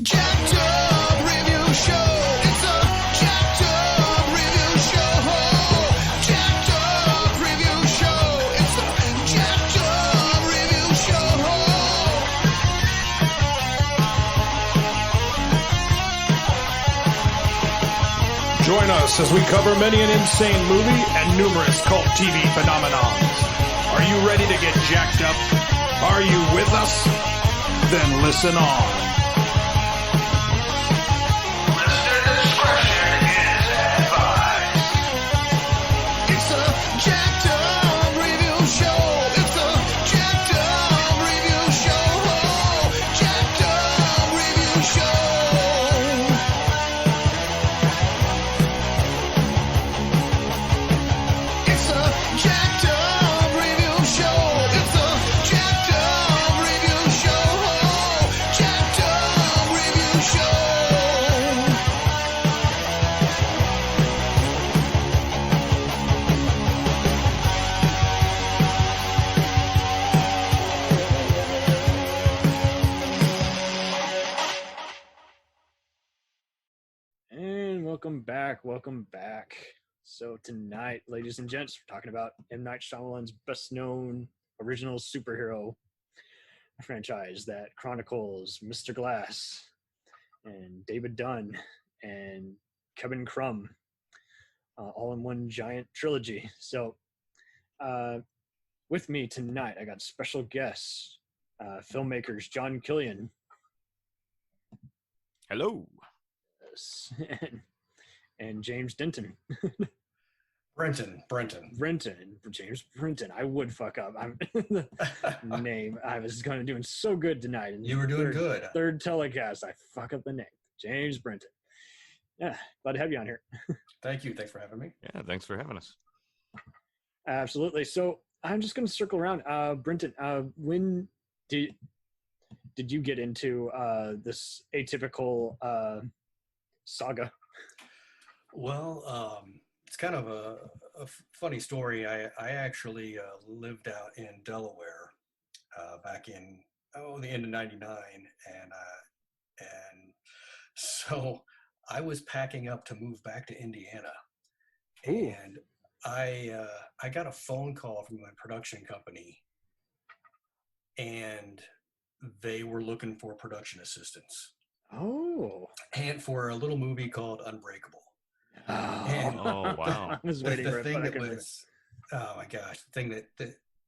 jacked up review show. It's a jacked up review show. Jacked up review show. It's a jacked up review show. Join us as we cover many an insane movie and numerous cult TV phenomenons. Are you ready to get jacked up? Are you with us? Then listen on. Listener discretion is advised. It's a jacked up review show. It's a jacked up review show. Jacked up review show. It's a jacked up review show. It's a jacked up review show. Jacked up review show. And welcome back. So tonight, ladies and gents, we're talking about M. Night Shyamalan's best-known original superhero franchise that chronicles Mr. Glass and David Dunn and Kevin Crumb, all in one giant trilogy. So with me tonight, I got special guests, filmmakers John Killian Hello. and James Denton. Brenton. James Brenton. I would fuck up. I'm the name. I was doing so good tonight. And You were doing good. Third telecast, I fuck up the name. James Brenton. Yeah, glad to have you on here. Thank you. Thanks for having me. Yeah, thanks for having us. Absolutely. So I'm just going to circle around. Brenton, when did you get into this atypical saga? Well, it's kind of a funny story. I actually lived out in Delaware back in the end of '99, and so I was packing up to move back to Indiana, and I got a phone call from my production company, and they were looking for production assistants. Oh. And for a little movie called Unbreakable. And Oh, wow. I was waiting for the it, thing but I that couldn't was, oh my gosh, the thing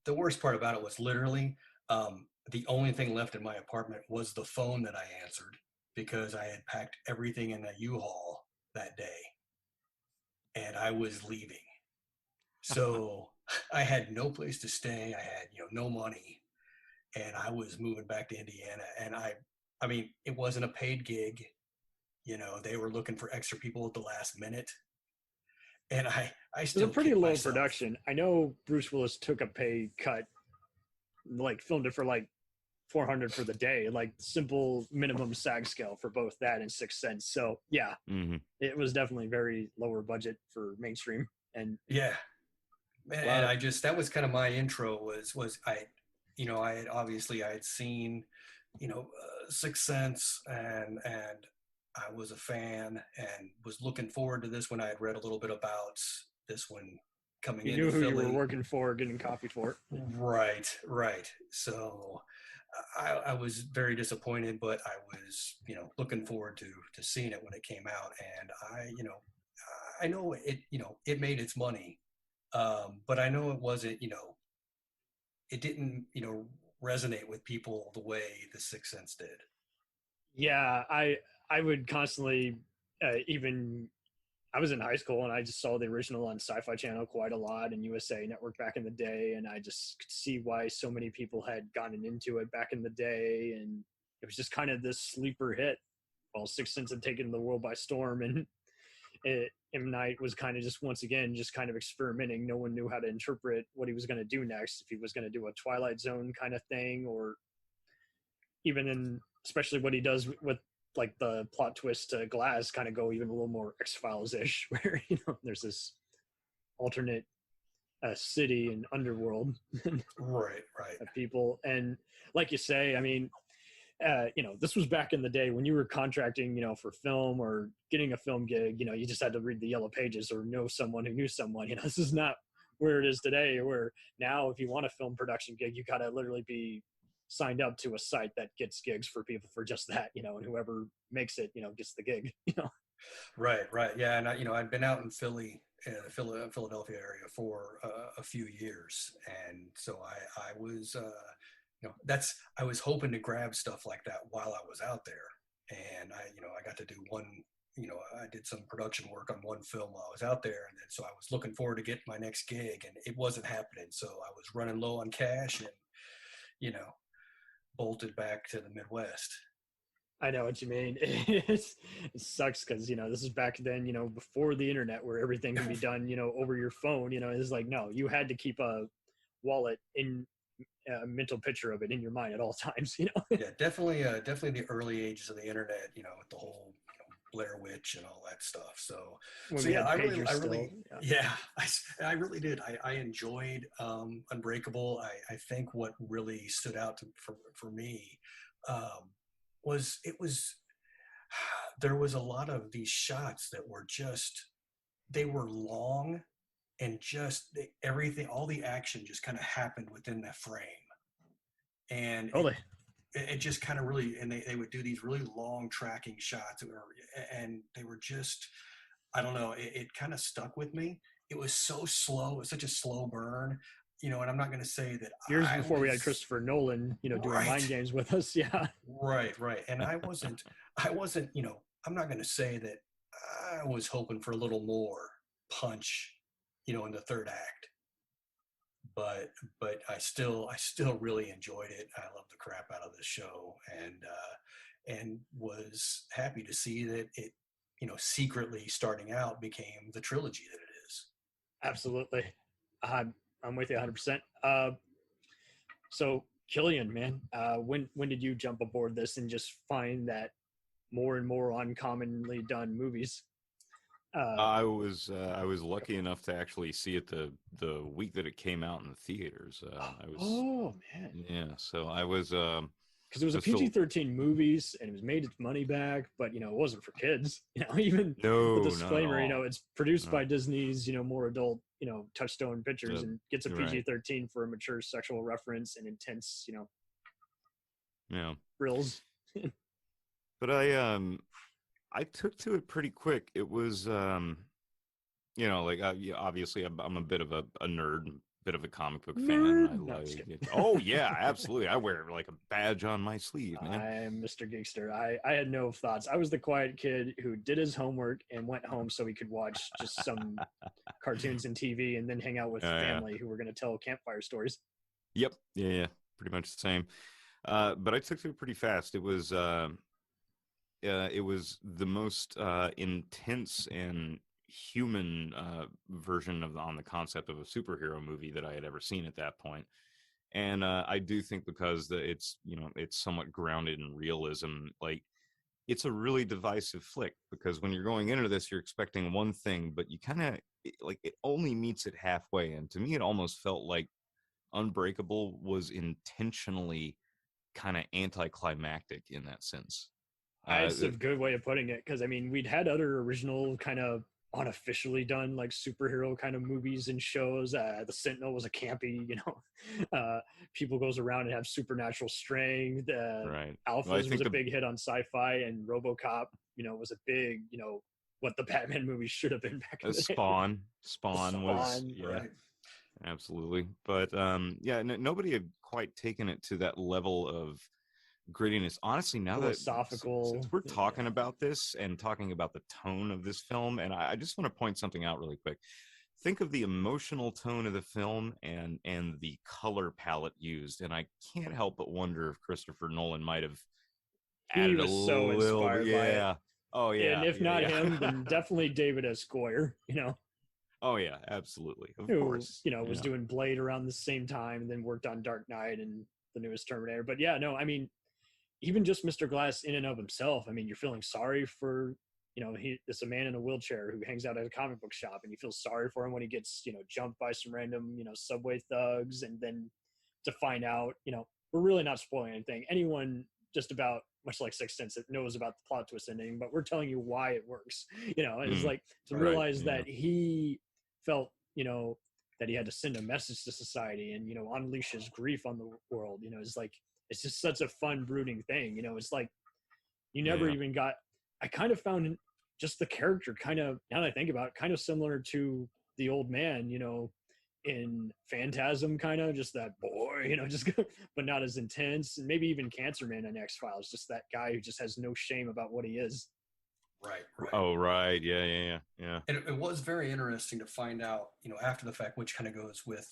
the worst part about it was literally the only thing left in my apartment was the phone that I answered, because I had packed everything in a U-Haul that day and I was leaving. So I had no place to stay. I had, no money, and I was moving back to Indiana. And I mean, it wasn't a paid gig. They were looking for extra people at the last minute. And I still It was a pretty kick low myself. production. I know Bruce Willis took a pay cut, like filmed it for like $400 for the day, like simple minimum SAG scale for both that and Sixth Sense. So yeah, It was definitely very lower budget for mainstream. And Yeah. Man, Wow. and I just, that was kind of my intro was I had seen, Sixth Sense, and I was a fan and was looking forward to this when I had read a little bit about this one coming you into knew who Philly. you were working for, getting coffee for. Right. So I was very disappointed, but I was, looking forward to seeing it when it came out. And I know it, it made its money. But I know it wasn't, it didn't, resonate with people the way The Sixth Sense did. Yeah, I would constantly, I was in high school and I just saw the original on Sci-Fi Channel quite a lot and USA Network back in the day, and I just could see why so many people had gotten into it back in the day, and it was just kind of this sleeper hit while Sixth Sense had taken the world by storm, and M. Night was kind of just once again just kind of experimenting. No one knew how to interpret what he was going to do next, if he was going to do a Twilight Zone kind of thing, or even in especially what he does with like the plot twist to Glass kind of go even a little more X-Files-ish, where there's this alternate city and underworld Right. of people. And like you say, I mean, this was back in the day when you were contracting, for film or getting a film gig, you just had to read the yellow pages or know someone who knew someone. This is not where it is today, where now if you want a film production gig, you got to literally be signed up to a site that gets gigs for people for just that, and whoever makes it, gets the gig. Right, right. Yeah. And I'd been out in Philadelphia area for a few years. And so I was, I was hoping to grab stuff like that while I was out there. And I got to do one, I did some production work on one film while I was out there. And then, so I was looking forward to getting my next gig, and it wasn't happening. So I was running low on cash and, bolted back to the Midwest. I know what you mean. It sucks because, this is back then, before the internet where everything can be done, over your phone. It's like, no, you had to keep a wallet in a mental picture of it in your mind at all times. Yeah, definitely the early ages of the internet, with the whole Blair Witch and all that stuff. So yeah, I really did. I enjoyed Unbreakable. I think what really stood out for me was there was a lot of these shots that were they were long, and everything, all the action just kind of happened within that frame. And it just kind of really, and they would do these really long tracking shots, and they were just, I don't know, it kind of stuck with me. It was so slow. It was such a slow burn, and I'm not going to say that years before we had Christopher Nolan, doing mind games with us. Yeah. Right. And I wasn't, I'm not going to say that I was hoping for a little more punch, in the third act. But I still really enjoyed it. I loved the crap out of this show, and was happy to see that it, secretly starting out became the trilogy that it is. Absolutely. I'm with you 100%. So Killian, man, when did you jump aboard this and just find that more and more uncommonly done movies? I was lucky enough to actually see it the week that it came out in the theaters. Oh man! Yeah, so I was because it was a PG-13 movies and it was made its money back, but it wasn't for kids. Even the disclaimer, it's produced by Disney's more adult Touchstone Pictures, and gets a PG-13 for a mature sexual reference and intense thrills. But I took to it pretty quick. It was, obviously I'm a bit of a nerd, bit of a comic book fan. I like it. Oh yeah, absolutely. I wear like a badge on my sleeve, man. I'm Mr. Geekster. I had no thoughts. I was the quiet kid who did his homework and went home so he could watch just some cartoons and TV, and then hang out with family who were going to tell campfire stories. Yep. Yeah. Pretty much the same. But I took to it pretty fast. It was the most intense and human version on the concept of a superhero movie that I had ever seen at that point. And I do think because it's somewhat grounded in realism, like it's a really divisive flick, because when you're going into this, you're expecting one thing, but you kind of like it only meets it halfway. And to me, it almost felt like Unbreakable was intentionally kind of anticlimactic in that sense. That's a good way of putting it, because we'd had other original kind of unofficially done like superhero kind of movies and shows. The Sentinel was a campy, people goes around and have supernatural strength. Right. Alphas was a big hit on sci-fi, and RoboCop, was a big, what the Batman movies should have been back in the day. Spawn was, right. Absolutely. But nobody had quite taken it to that level of grittiness. Honestly, now philosophical, since we're talking about this and talking about the tone of this film, and I just want to point something out really quick. Think of the emotional tone of the film and the color palette used, and I can't help but wonder if Christopher Nolan might have added a little. Inspired by it. Oh yeah. And if not him, then definitely David S. Goyer. Oh yeah, absolutely. Of course. Was doing Blade around the same time, and then worked on Dark Knight and the newest Terminator. But yeah, no, even just Mr. Glass in and of himself, you're feeling sorry for, it's a man in a wheelchair who hangs out at a comic book shop, and you feel sorry for him when he gets, jumped by some random, subway thugs. And then to find out, we're really not spoiling anything. Anyone just about, much like Sixth Sense, it knows about the plot twist ending, but we're telling you why it works. It's like to realize that he felt, that he had to send a message to society and, unleash his grief on the world. It's like, it's just such a fun, brooding thing. It's like, you never even got, I kind of found just the character kind of, now that I think about it, kind of similar to the old man, in Phantasm, kind of just that boy, just but not as intense, and maybe even Cancer Man in X-Files, just that guy who just has no shame about what he is. Right. Oh, right. Yeah. And it was very interesting to find out, after the fact, which kind of goes with,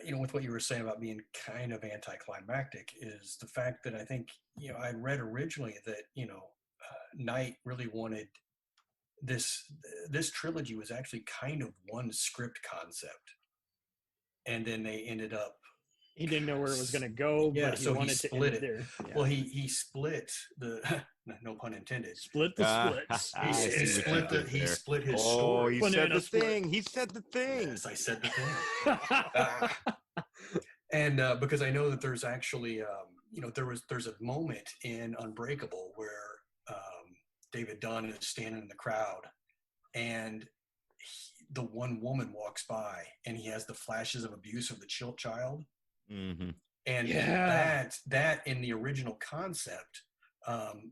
with what you were saying about being kind of anticlimactic, is the fact that I think, I read originally that, Knight really wanted this trilogy was actually kind of one script concept, and then they ended up, he didn't know where it was going to go, but he wanted to end it there. Yeah. Well, he split the no pun intended, split the splits. He split his story. Oh, he said the thing. He said the thing. Yes, I said the thing. And because I know that there's actually there's a moment in Unbreakable where David Dunn is standing in the crowd, and the one woman walks by, and he has the flashes of abuse of the child. Mm-hmm. And that in the original concept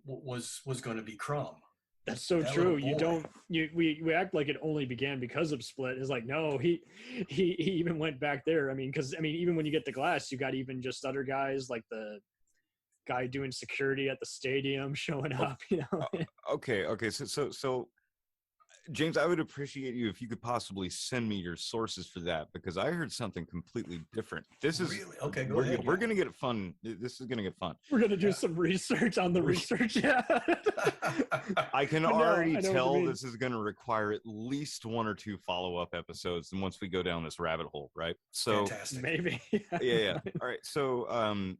was going to be Crumb. That's so true. We act like it only began because of Split. It's like, no, he even went back there. Because even when you get the Glass, you got even just other guys like the guy doing security at the stadium showing up. Okay. So James, I would appreciate you if you could possibly send me your sources for that, because I heard something completely different. This is really okay. Go ahead. We're gonna get fun. This is gonna get fun. We're gonna do some research on the research. Yeah. I can already tell this is gonna require at least 1 or 2 follow-up episodes, and once we go down this rabbit hole, right? So fantastic. Maybe. Yeah. All right. So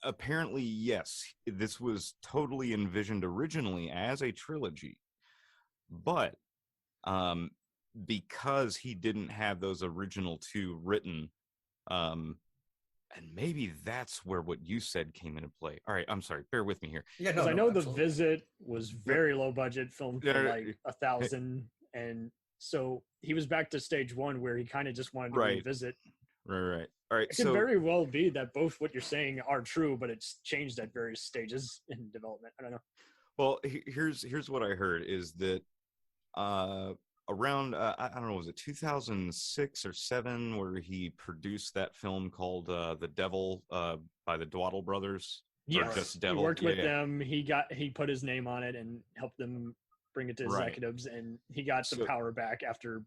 apparently, yes, this was totally envisioned originally as a trilogy. But because he didn't have those original 2 written, and maybe that's where what you said came into play. All right, I'm sorry. Bear with me here. Yeah, I know absolutely. The Visit was very low budget, filmed for like 1,000, and so he was back to stage 1 where he kind of just wanted to revisit. Right. All right. It could very well be that both what you're saying are true, but it's changed at various stages in development. I don't know. Well, here's what I heard is that around I don't know, was it 2006 or 7 where he produced that film called The Devil by the Dwaddle brothers? Yes, just Devil. He worked with them. He put his name on it and helped them bring it to executives, and he got some power back after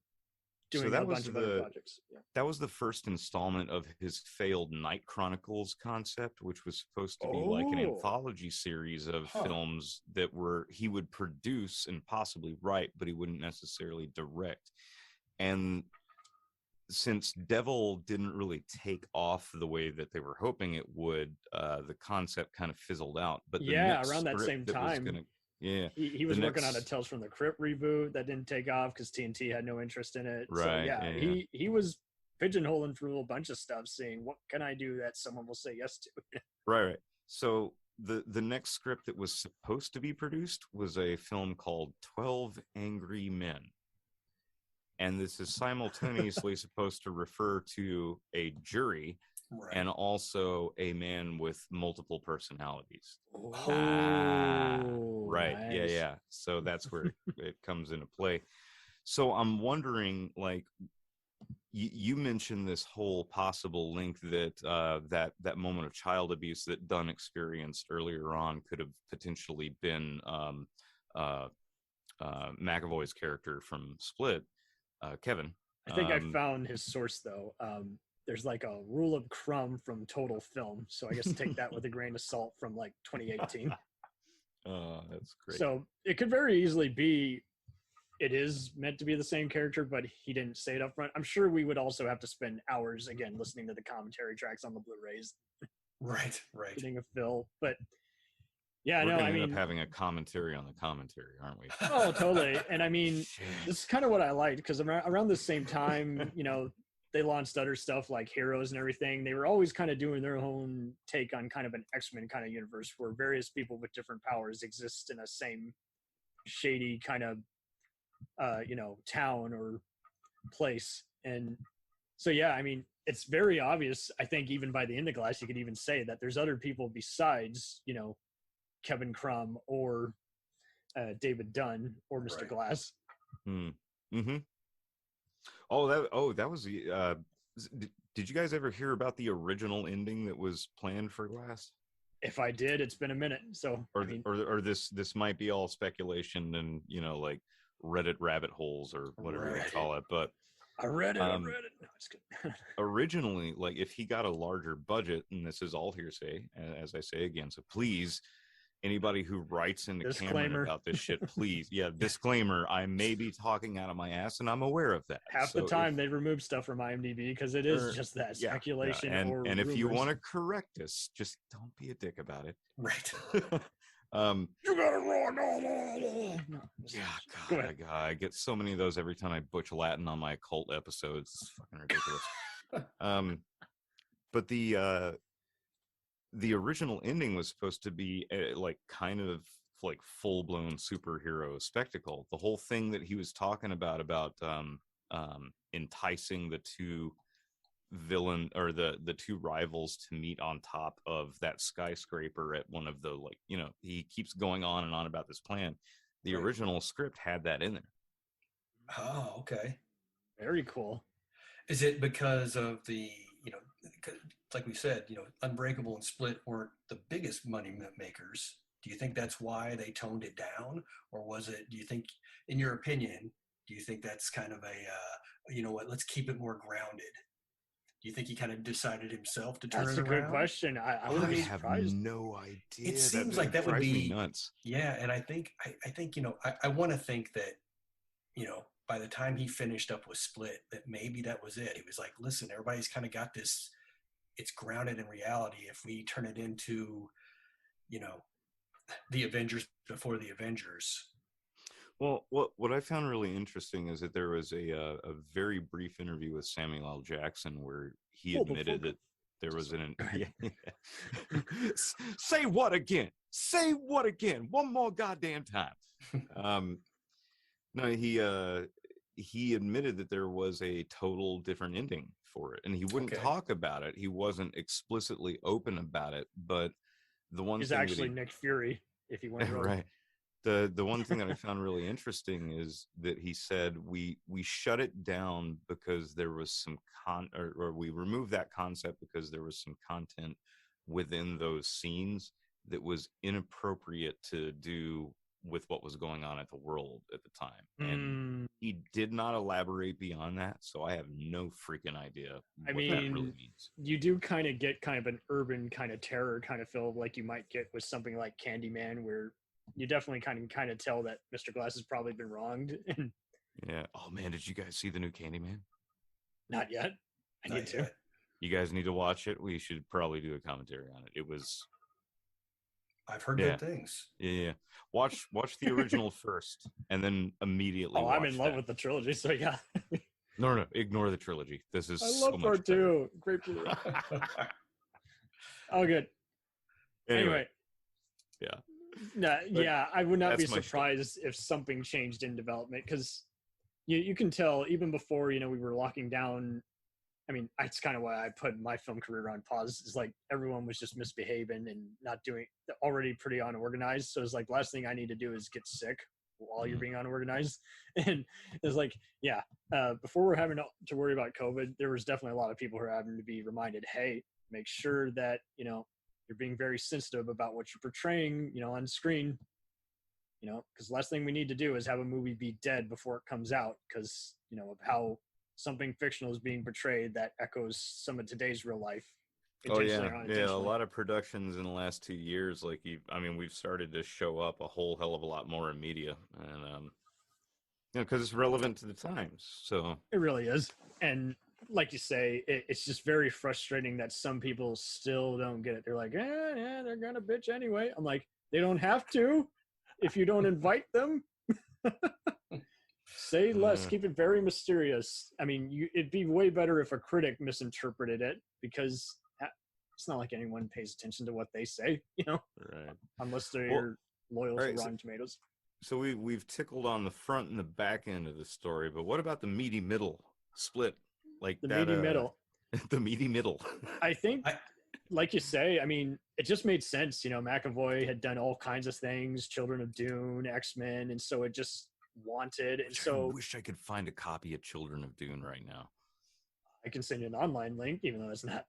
doing a bunch of other projects. Yeah. That was the first installment of his failed Night Chronicles concept, which was supposed to be like an anthology series of films that he would produce and possibly write, but he wouldn't necessarily direct. And since Devil didn't really take off the way that they were hoping it would, the concept kind of fizzled out. But around that same time. He was working on a Tales from the Crypt reboot that didn't take off because TNT had no interest in it. Right. So he was pigeonholing through a bunch of stuff, saying, what can I do that someone will say yes to? Right. So the next script that was supposed to be produced was a film called 12 Angry Men. And this is simultaneously supposed to refer to a jury and also a man with multiple personalities. Right. Nice. Yeah. So that's where it comes into play. So I'm wondering, like, you mentioned this whole possible link that that moment of child abuse that Dunn experienced earlier on could have potentially been McAvoy's character from Split, Kevin. I think I found his source, though. There's like a rule of Crumb from Total Film, so I guess take that with a grain of salt from like 2018. Oh, that's great. So it could very easily be it is meant to be the same character, but he didn't say it up front. I'm sure we would also have to spend hours again listening to the commentary tracks on the Blu-rays. Right. Getting a fill, but we're gonna end up having a commentary on the commentary, aren't we? Oh, totally. And I mean, this is kind of what I liked, because around the same time, they launched other stuff like Heroes and everything, they were always kind of doing their own take on kind of an X-Men kind of universe where various people with different powers exist in a same shady kind of town or place. And so yeah, I mean, it's very obvious, I think, even by the end of Glass, you could even say that there's other people besides, Kevin Crumb or David Dunn or Mr. Right. Glass. Mm-hmm. That was the did you guys ever hear about the original ending that was planned for Glass? If I did, it's been a minute. So Or this might be all speculation and like Reddit rabbit holes or whatever you call it, but I read it. No, it's good. originally, like, if he got a larger budget, and this is all hearsay, as I say again, so please, anybody who writes into Cameron about this shit, please, disclaimer, I may be talking out of my ass, and I'm aware of that. Half the time they remove stuff from IMDb because it is just that speculation. And if you want to correct us, just don't be a dick about it. Right. You got it wrong. No. Yeah, God, I get so many of those every time I butch Latin on my occult episodes. It's fucking ridiculous. But the original ending was supposed to be kind of like full-blown superhero spectacle. The whole thing that he was talking about enticing the two villain or the two rivals to meet on top of that skyscraper at one of the, he keeps going on and on about this plan. The original script had that in there. Oh, okay. Very cool. Is it because of the, like we said, Unbreakable and Split weren't the biggest money makers? Do you think that's why they toned it down? Or was it, do you think, in your opinion, do you think that's kind of a, let's keep it more grounded? Do you think he kind of decided himself to turn it around? That's a good question. I wouldn't be surprised. Have no idea. It seems like that would be nuts. Yeah, and I think I want to think that, by the time he finished up with Split, that maybe that was it. He was like, listen, everybody's kind of got this, it's grounded in reality. If we turn it into, the Avengers before the Avengers. Well, what I found really interesting is that there was a very brief interview with Samuel L. Jackson where he admitted that there was Say what again? Say what again? One more goddamn time. No, he admitted that there was a total different ending for it, and he wouldn't talk about it. He wasn't explicitly open about it, but the one He's thing actually Nick Fury, if he went right. The one thing that I found really interesting is that he said we shut it down because there was some or we removed that concept because there was some content within those scenes that was inappropriate to do with what was going on at the world at the time. And he did not elaborate beyond that, so I have no freaking idea what that really means. You do kind of get kind of an urban kind of terror kind of feel like you might get with something like Candyman, where you definitely kind of tell that Mr. Glass has probably been wronged. Yeah. Oh man, did you guys see the new Candyman? Not yet. I need to. You guys need to watch it. We should probably do a commentary on it. It was. I've heard good things. Yeah. Watch the original first, and then immediately. Oh, I'm in love with the trilogy, so yeah. No, ignore the trilogy. This is. I love part 2. Great Blue. Oh, good. Anyway. Yeah. No, yeah, I would not be surprised if something changed in development, because you can tell even before we were locking down. I mean, that's kind of why I put my film career on pause. Is like everyone was just misbehaving and not doing, already pretty unorganized. So it's like last thing I need to do is get sick while you're being unorganized. And it's like, before we're having to worry about COVID, there was definitely a lot of people who are having to be reminded, hey, make sure that you're being very sensitive about what you're portraying, on screen, because the last thing we need to do is have a movie be dead before it comes out because, of how something fictional is being portrayed that echoes some of today's real life. Oh yeah. A lot of productions in the last 2 years, we've started to show up a whole hell of a lot more in media, and because it's relevant to the times. So it really is. And like you say, it's just very frustrating that some people still don't get it. They're like, they're gonna bitch anyway. I'm like, they don't have to if you don't invite them. Say less. Keep it very mysterious. I mean, it'd be way better if a critic misinterpreted it, because it's not like anyone pays attention to what they say, Right. unless they're loyal to right, Rotten Tomatoes. So we've tickled on the front and the back end of the story, but what about the meaty middle split? Like The that, meaty middle. the meaty middle. I think, like you say, I mean, it just made sense. McAvoy had done all kinds of things, Children of Dune, X-Men, and so it just wanted. And so I wish I could find a copy of Children of Dune right now. I can send you an online link, even though it's not,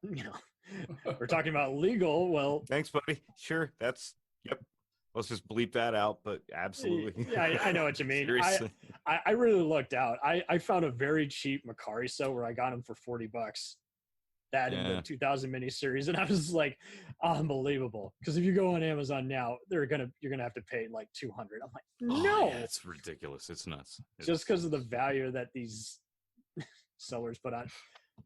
we're talking about legal. Well, Thanks, buddy. Sure, yep. Let's just bleep that out, but absolutely. Yeah, I know what you mean. Seriously. I really looked out. I found a very cheap Macari sale where I got them for $40. That in the 2000 miniseries, and I was like, unbelievable. Because if you go on Amazon now, you're gonna have to pay like $200. I'm like, no, it's ridiculous. It's nuts. Just because of the value that these sellers put on.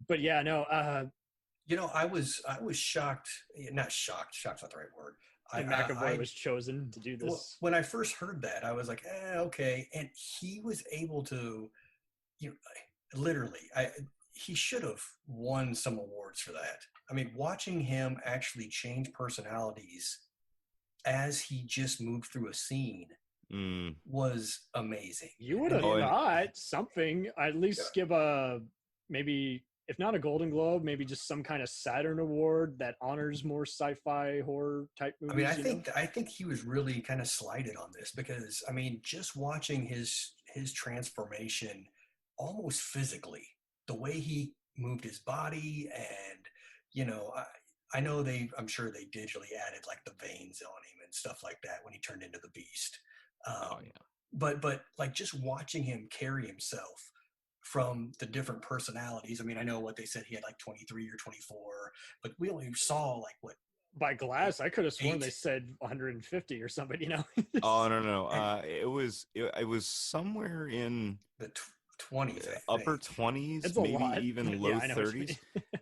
But yeah, no. I was shocked. Not shocked. Shocked's not the right word. McAvoy was chosen to do this. Well, when I first heard that, I was like, okay. And he was able to, literally, he should have won some awards for that. I mean, watching him actually change personalities as he just moved through a scene was amazing. You would have thought something, at least give maybe, if not a Golden Globe, maybe just some kind of Saturn Award that honors more sci-fi horror type movies. I mean, I think he was really kind of slighted on this because, I mean, just watching his transformation almost physically, the way he moved his body, and I know I'm sure they digitally added like the veins on him and stuff like that when he turned into the Beast. But like just watching him carry himself from the different personalities. I mean, I know what they said, he had like 23 or 24, but we only saw like what? By Glass, I could have sworn they said 150 or something, Oh, no. It was somewhere in the 20s, upper 20s, maybe even low 30s.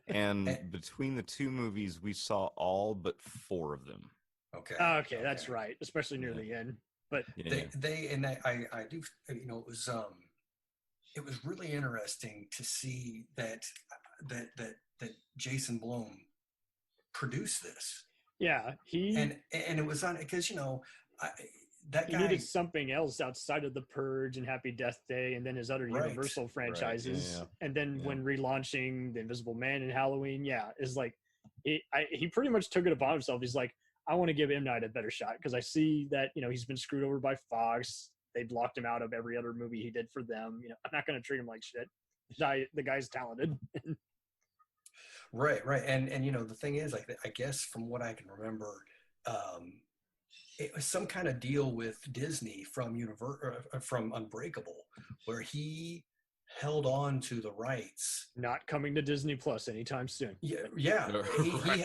And between the two movies, we saw all but 4 of them. Okay, that's right, especially near the end. But I do, it was really interesting to see that Jason Blum produced this. Yeah, and it was on because that guy needed something else outside of The Purge and Happy Death Day, and then his other Universal franchises, and then when relaunching The Invisible Man and Halloween, is like he pretty much took it upon himself. He's like, I want to give M. Night a better shot because I see that he's been screwed over by Fox. They've locked him out of every other movie he did for them. I'm not going to treat him like shit. The guy's talented. Right. And the thing is, like, I guess from what I can remember, it was some kind of deal with Disney from Unbreakable, where he held on to the rights. Not coming to Disney Plus anytime soon. Yeah.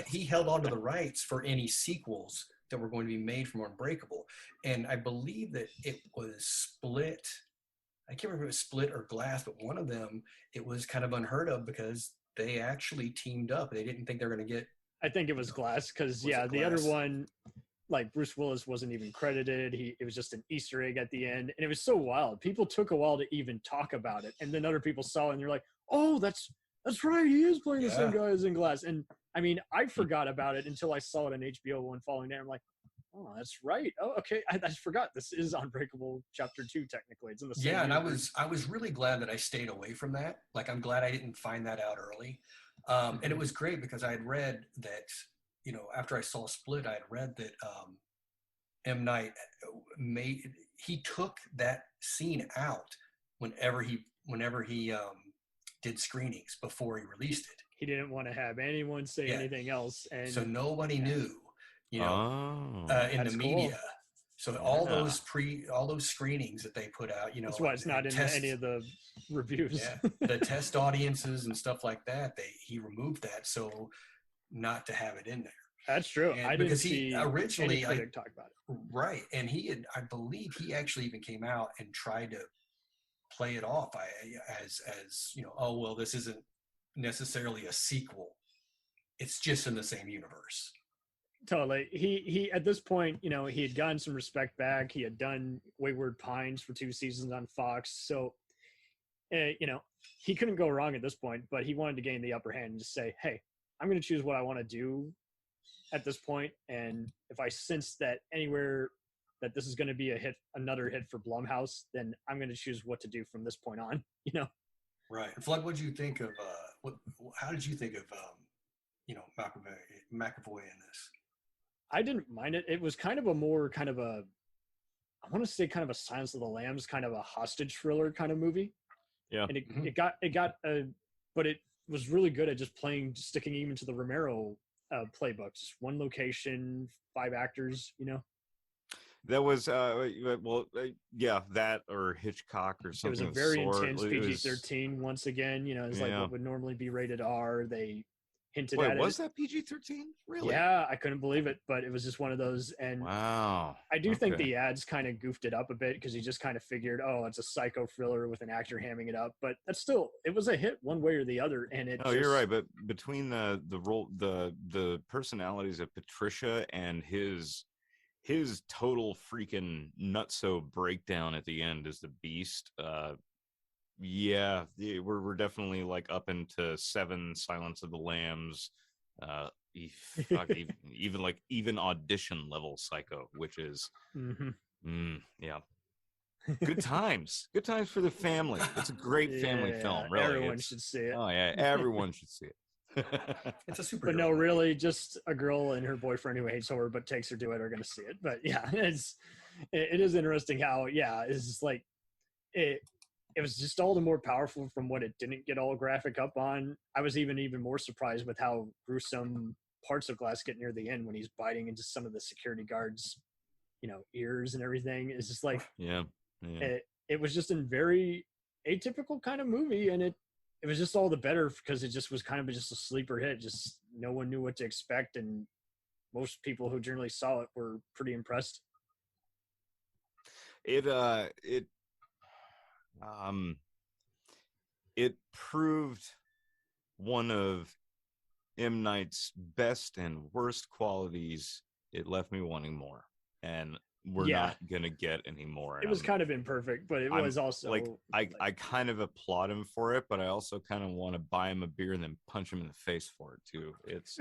He held on to the rights for any sequels that were going to be made from Unbreakable. And I believe that it was Split. I can't remember if it was Split or Glass, but one of them, it was kind of unheard of because they actually teamed up. They didn't think they were going to get. I think it was Glass because, the other one, like Bruce Willis wasn't even credited. It was just an Easter egg at the end. And it was so wild. People took a while to even talk about it. And then other people saw it and they're like, oh, that's right. He is playing the same guy as in Glass. And I mean, I forgot about it until I saw it on HBO one following day. I'm like, oh, that's right. Oh, okay. I forgot this is Unbreakable Chapter 2. Technically, it's in the same and universe. I was really glad that I stayed away from that. Like, I'm glad I didn't find that out early. And it was great because I had read that, after I saw Split, I had read that M. Night he took that scene out whenever he did screenings before he released it. He didn't want to have anyone say anything else, and so nobody knew. In the media. Cool. So all those screenings that they put out, that's why it's not in any of the reviews. The test audiences and stuff like that, he removed that so not to have it in there. That's true. I didn't see originally any critic talk about it. Right, and I believe he actually even came out and tried to play it off as oh well, this isn't necessarily a sequel. It's just in the same universe. Totally. He at this point, he had gotten some respect back. He had done Wayward Pines for 2 seasons on Fox. So you know, he couldn't go wrong at this point, but he wanted to gain the upper hand and just say, hey, I'm going to choose what I want to do at this point. And if I sense that anywhere that this is going to be a hit, another hit for Blumhouse, then I'm going to choose what to do from this point on, you know? Right. Flood, what did you think of, how did you think of, you know, McAvoy in this? I didn't mind it. It was kind of a more kind of a, I want to say kind of a Silence of the Lambs, kind of a hostage thriller kind of movie. Yeah. And but it was really good at just sticking even to the Romero playbook. Just one location, 5 actors, you know? That was yeah, that or Hitchcock or something. It was a very intense PG-13 once again. You know, it's like what would normally be rated R. They hinted at it. Was that PG-13? Really? Yeah, I couldn't believe it, but it was just one of those. And wow, I do think the ads kind of goofed it up a bit because he just kind of figured, oh, it's a psycho thriller with an actor hamming it up. But that's still, it was a hit one way or the other. And it. Oh, you're right. But between the role, the personalities of Patricia and his total freaking nutso breakdown at the end as the Beast, we're definitely like up into 7 Silence of the Lambs, even audition level psycho, which is good times for the family. It's a great family film, really. Everyone should see it. Oh yeah, everyone should see it. It's a super. But no, really, just a girl and her boyfriend who hates horror but takes her to it are going to see it. But yeah, it is interesting how it's just like it was just all the more powerful from what it didn't get all graphic up on. I was even more surprised with how gruesome parts of Glass get near the end when he's biting into some of the security guards, you know, ears and everything. It's just like it was just a very atypical kind of movie, and it was just all the better because it just was kind of just a sleeper hit. Just no one knew what to expect, and most people who generally saw it were pretty impressed. It proved one of M. Night's best and worst qualities. It left me wanting more, and we're not gonna get any more. It was kind of imperfect, but it was also like I kind of applaud him for it, but I also kind of want to buy him a beer and then punch him in the face for it too. It's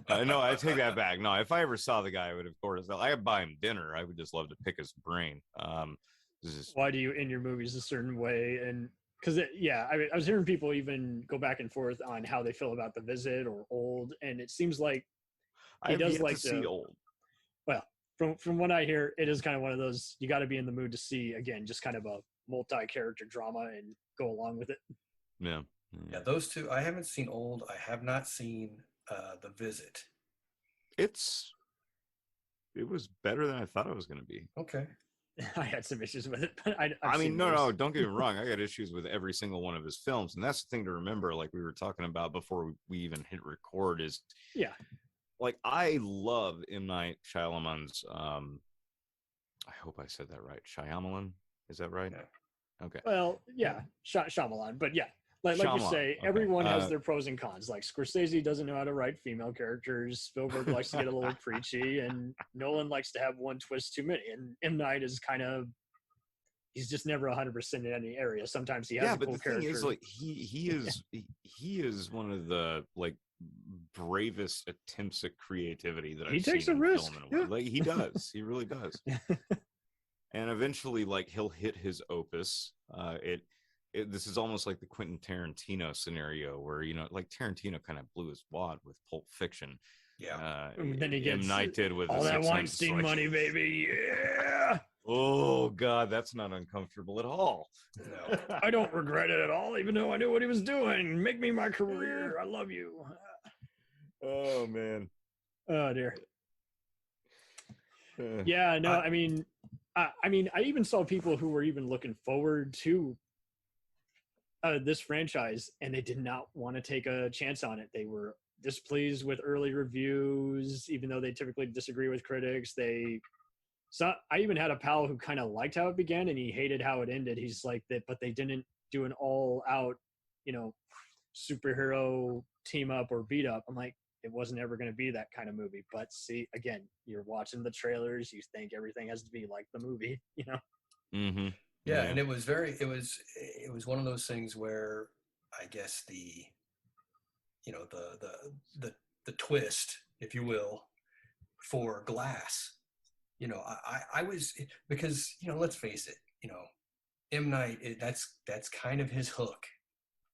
no, I take that back. No, if I ever saw the guy, I would, of course, I'd buy him dinner. I would just love to pick his brain. Why do you end your movies a certain way? And because I was hearing people even go back and forth on how they feel about The Visit or Old, and it seems like he does like to see Old. Well, from what I hear, it is kind of one of those you got to be in the mood to see, again, just kind of a multi-character drama and go along with it. Yeah, those two. I haven't seen Old. I have not seen The Visit. It was better than I thought it was going to be. Okay. I had some issues with it, but I mean, no, don't get me wrong. I got issues with every single one of his films, and that's the thing to remember. Like we were talking about before we even hit record, is like I love M. Night Shyamalan's. I hope I said that right. Shyamalan, is that right? Yeah. Okay. Well, Shyamalan, but like you say, everyone has their pros and cons. Like Scorsese doesn't know how to write female characters. Spielberg likes to get a little preachy, and Nolan likes to have one twist too many. And M. Night is he's just never 100% in any area. Sometimes he has a cool character. Thing is, like he is one of the like bravest attempts at creativity that I've seen. He takes a risk. Like he does. He really does. And eventually, like he'll hit his opus. This is almost like the Quentin Tarantino scenario where, you know, like Tarantino kind of blew his wad with Pulp Fiction. Yeah. And then he gets M. Night did with all that Weinstein money, baby. Yeah. Oh, God, that's not uncomfortable at all. No. I don't regret it at all, even though I knew what he was doing. Make me my career. I love you. Oh, man. Oh, dear. I mean, I even saw people who were even looking forward to this franchise, and they did not want to take a chance on it. They were displeased with early reviews, even though they typically disagree with critics. I even had a pal who kind of liked how it began, and he hated how it ended. He's like that, but they didn't do an all-out, you know, superhero team up or beat up. I'm like, it wasn't ever going to be that kind of movie. But see, again, you're watching the trailers, you think everything has to be like the movie, you know. Mm-hmm. Yeah, and it was one of those things where I guess the twist, if you will, for Glass, I was, because let's face it, M. Night, that's kind of his hook.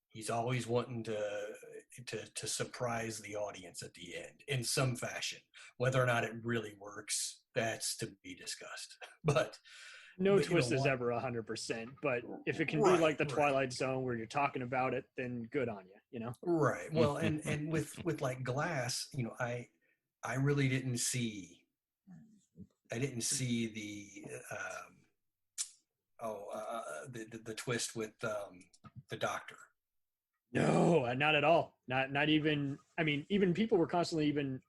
He's always wanting to surprise the audience at the end in some fashion. Whether or not it really works, that's to be discussed. But no twist is ever 100%. But if it can be like the Twilight Zone where you're talking about it, then good on you. Right. Well, and with like Glass, I really didn't see. I didn't see the twist with the doctor. No, not at all. Not even. I mean, even people were constantly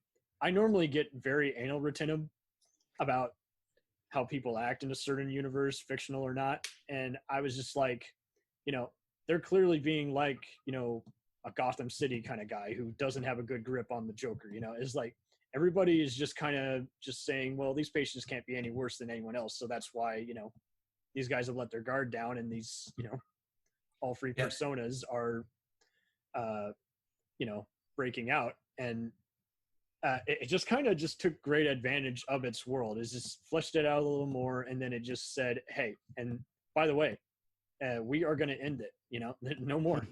I normally get very anal retentive about how people act in a certain universe, fictional or not, and I was just like, they're clearly being like, a Gotham City kind of guy who doesn't have a good grip on the Joker. It's like everybody is just kind of just saying, well, these patients can't be any worse than anyone else, so that's why these guys have let their guard down, and these all three personas are breaking out, and it just kind of just took great advantage of its world. It just fleshed it out a little more, and then it just said, hey, and by the way, we are going to end it, no more.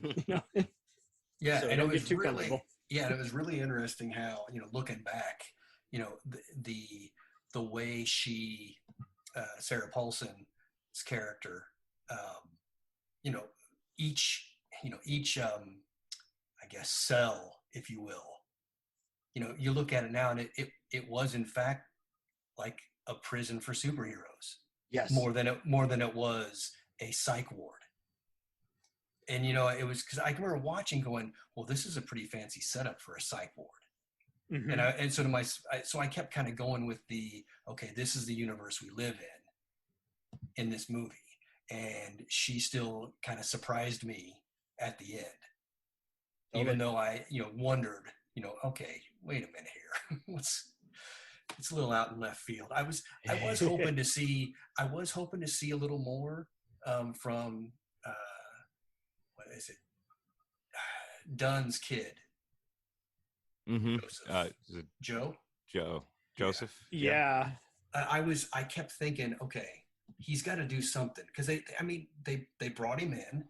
Yeah, so and don't get too comfortable. Yeah, and it was really interesting how, looking back, the way she, Sarah Paulson's character, each I guess cell, if you will, you look at it now, and it was in fact like a prison for superheroes. Yes. More than it was a psych ward. And it was because I remember watching, going, well, this is a pretty fancy setup for a psych ward. Mm-hmm. And so I kept kind of going with okay, this is the universe we live in this movie, and she still kind of surprised me at the end, even though I wondered, okay, wait a minute here, it's a little out in left field. I was hoping to see a little more from what is it, Dunn's kid. Mm-hmm. Joseph. Yeah. I kept thinking, okay, he's got to do something, because they brought him in,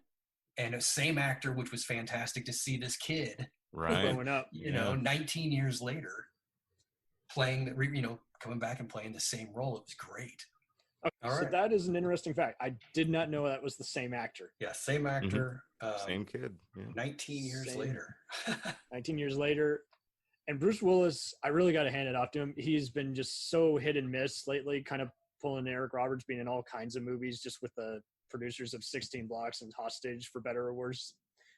and a same actor, which was fantastic to see this kid growing up, 19 years later, playing coming back and playing the same role. It was great. Okay, so that is an interesting fact. I did not know that was the same actor. Yeah, same actor. Mm-hmm. Same kid. Yeah. 19 years later. 19 years later. And Bruce Willis, I really got to hand it off to him. He's been just so hit and miss lately, kind of pulling Eric Roberts, being in all kinds of movies, just with the producers of 16 Blocks and Hostage, for better or worse.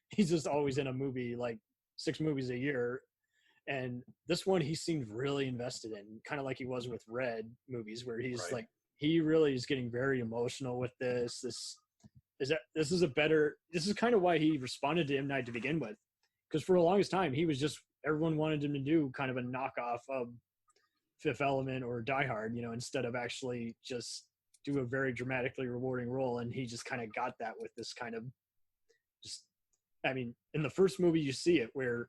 He's just always in a movie, like 6 movies a year. And this one he seemed really invested in, kind of like he was with Red movies, where he's like, he really is getting very emotional with this. This is kind of why he responded to M. Night to begin with, because for the longest time he was just, everyone wanted him to do kind of a knockoff of Fifth Element or Die Hard, instead of actually just do a very dramatically rewarding role. And he just kind of got that with this kind of in the first movie you see it, where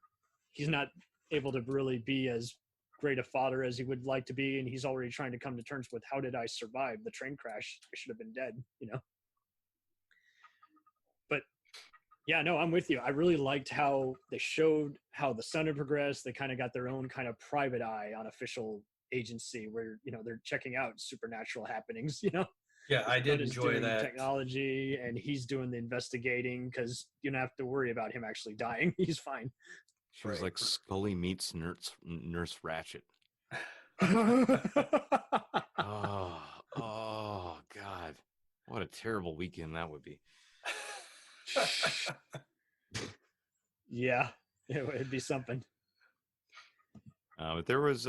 he's not able to really be as great a father as he would like to be, and he's already trying to come to terms with, how did I survive the train crash? I should have been dead, But yeah, no, I'm with you. I really liked how they showed how the Sun had progressed. They kind of got their own kind of private eye on official agency, where they're checking out supernatural happenings. Yeah, I did enjoy that technology, and he's doing the investigating, because you don't have to worry about him actually dying. He's fine. She was like Scully meets Nurse Ratchet. Oh, God. What a terrible weekend that would be. Yeah, it'd be something. But there was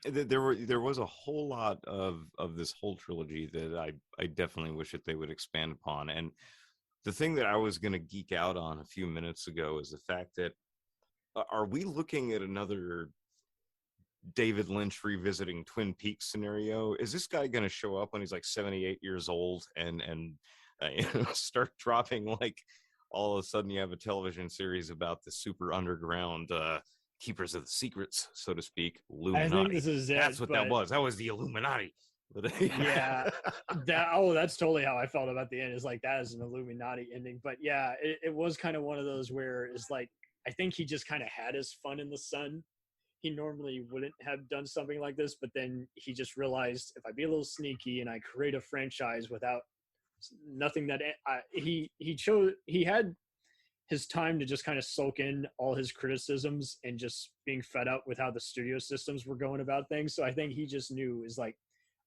there was a whole lot of this whole trilogy that I definitely wish that they would expand upon. And the thing that I was going to geek out on a few minutes ago is the fact that, are we looking at another David Lynch revisiting Twin Peaks scenario. Is this guy going to show up when he's like 78 years old and start dropping, like, all of a sudden you have a television series about the super underground keepers of the secrets, so to speak, Illuminati. I think this is it. That's what that was. That was the Illuminati. Yeah, that's totally how I felt about the end. Is like, that is an Illuminati ending. But yeah, it was kind of one of those where it's like, I think he just kind of had his fun in the sun. He normally wouldn't have done something like this, but then he just realized, if I be a little sneaky and I create a franchise without nothing that he had his time to just kind of soak in all his criticisms and just being fed up with how the studio systems were going about things. So I think he just knew, is like,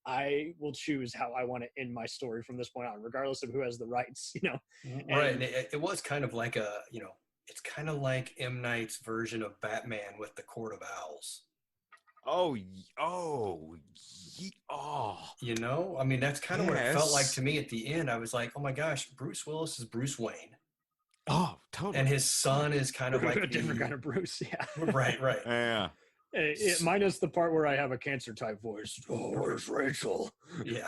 I will choose how I want to end my story from this point on, regardless of who has the rights, you know? Right. And it was kind of like it's kind of like M. Night's version of Batman with the Court of Owls. You know, I mean, that's kind of what it felt like to me at the end. I was like, oh my gosh, Bruce Willis is Bruce Wayne. Oh, totally. And his son is kind of like a different kind of Bruce. Yeah. Right. Yeah. Minus the part where I have a cancer type voice. Oh, where's Rachel? Yeah.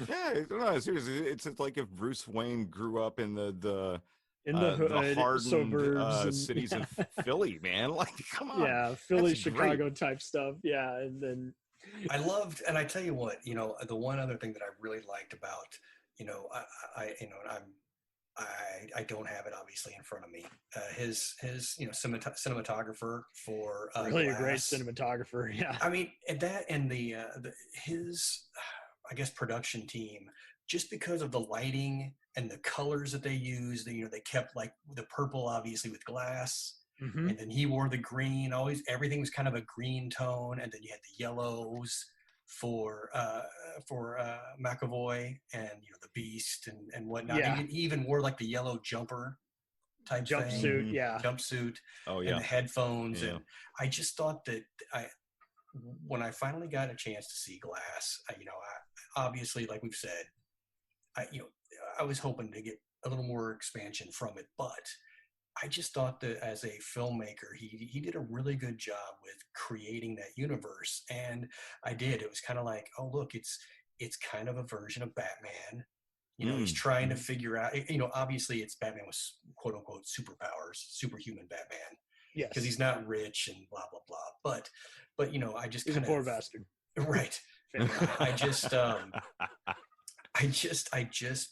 Yeah, no, seriously, it's like if Bruce Wayne grew up in the hood, hardened suburbs, cities of Philly, man. Like, come on. Yeah, Philly, That's Chicago great. Type stuff. Yeah, and then I loved, and I tell you what, you know, the one other thing that I really liked about, you know, I don't have it obviously in front of me. His you know, cinematographer for really Glass. a great cinematographer. Yeah, I mean, and his, I guess, production team, just because of the lighting and the colors that they used. You know, they kept like the purple obviously with Glass. Mm-hmm. And then he wore the green. Always everything was kind of a green tone, and then you had the yellows for McAvoy and, you know, the Beast and whatnot. Yeah. He even wore like the yellow jumper type jumpsuit. thing. Yeah, Jumpsuit. Oh yeah. And the headphones. Yeah. And I just thought that when I finally got a chance to see Glass, you know, obviously, like we've said, I was hoping to get a little more expansion from it, but I just thought that as a filmmaker, he did a really good job with creating that universe. And I did. It was kind of like, oh, look, it's kind of a version of Batman. You know, he's trying to figure out, you know, obviously it's Batman with quote unquote superpowers, superhuman Batman. yes, Because he's not rich and blah, blah, blah. But you know, I just he's kind a poor bastard. Right. I just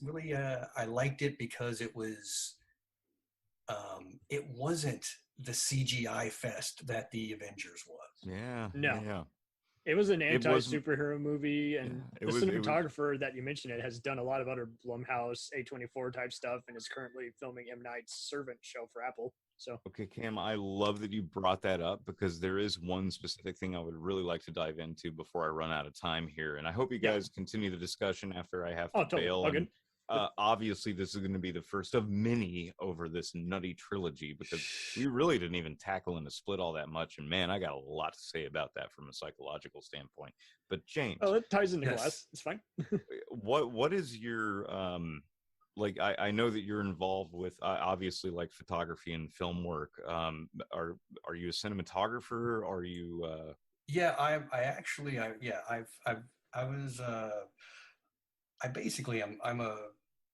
really, I liked it because it was, it wasn't the CGI fest that the Avengers was. Yeah. No. Yeah. It was an anti-superhero movie, and yeah, the cinematographer that you mentioned has done a lot of other Blumhouse A24 type stuff, and is currently filming M. Night's Servant show for Apple. So Okay, Cam, I love that you brought that up, because there is one specific thing I would really like to dive into before I run out of time here. And I hope you guys continue the discussion after I have to totally. bail. Okay. And, obviously, this is going to be the first of many over this nutty trilogy, because we really didn't even tackle in the split all that much. And man, I got a lot to say about that from a psychological standpoint. But James, it ties into Yes. Glass. It's fine. what is your like, I know that you're involved with obviously like photography and film work. Are you a cinematographer? Are you Yeah, I basically I'm a